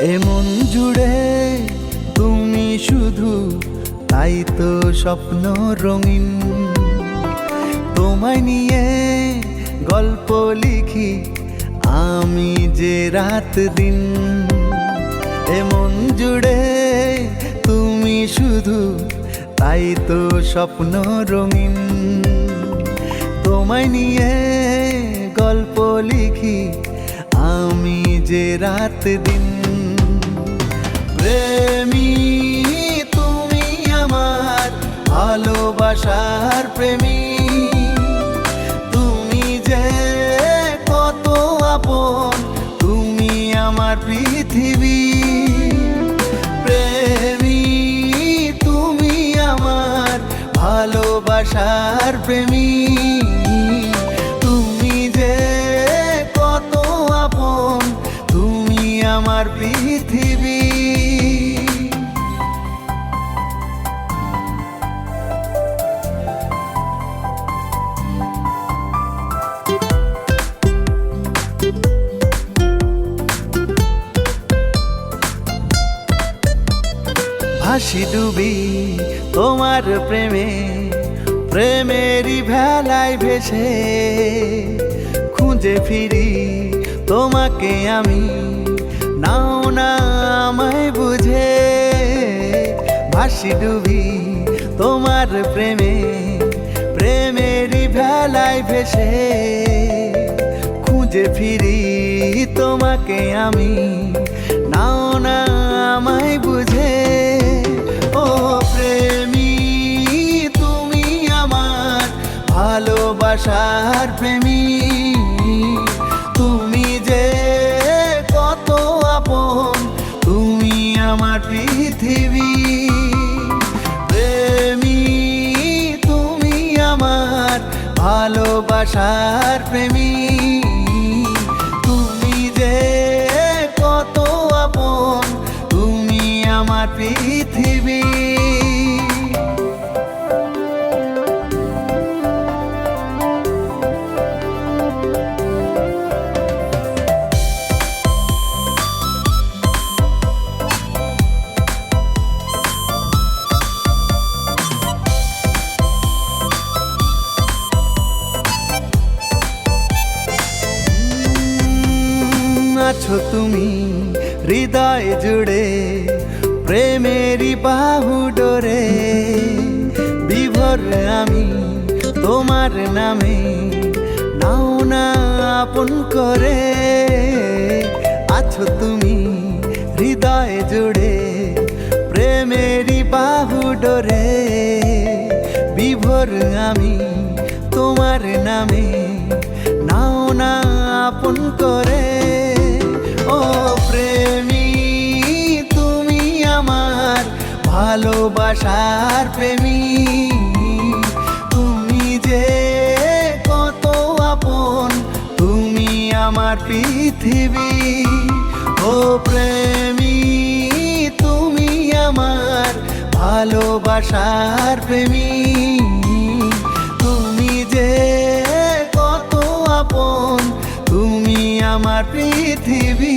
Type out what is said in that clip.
এমন জুড়ে তুমি শুধু, তাই তো স্বপ্ন রঙিন। তোমায় নিয়ে গল্প লিখি আমি যে রাত দিন। এমন জুড়ে তুমি শুধু, তাই তো স্বপ্ন রঙিন। তোমায় নিয়ে গল্প লিখি আমি যে রাত দিন। প্রেমী তুমি আমার ভালোবাসার প্রেমী, তুমি যে কত আপন, তুমি আমার পৃথিবী। প্রেমী তুমি আমার ভালোবাসার প্রেমী, তুমি যে কত আপন, তুমি আমার পৃথিবী। ভাসি ডুবি তোমার প্রেমে, প্রেমেরই ভেলায় ভেসে। খুঁজে ফিরি তোমাকে আমি, নাও না আমায় বুঝে। ভাসি ডুবি তোমার প্রেমে, প্রেমেরই ভেলায় ভেসে। খুঁজে ফিরি তোমাকে আমি, নাও না আমায় বুঝে। ও প্রেমী তুমি আমার ভালোবাসার প্রেমী, তুমি যে কত আপন, তুমি আমার পৃথিবী। প্রেমী তুমি আমার ভালোবাসার প্রেমী, তুমি যে কত আপন, তুমি আমার পৃথিবী। আছো তুমি হৃদয় জুড়ে, প্রেমেরই বাহু ডোরে। বিভোর আমি তোমার নামে, নাও না আপন করে। আছো তুমি হৃদয় জুড়ে, প্রেমেরই বাহু ডোরে। বিভোর আমি তোমার নামে, নাও না আপন করে। ও প্রেমী তুমি আমার ভালোবাসার প্রেমী, তুমি যে কত আপন, তুমি আমার পৃথিবী। ও প্রেমী তুমি আমার ভালোবাসার প্রেমী, তুমি যে কত আপন, তুমি আমার পৃথিবী।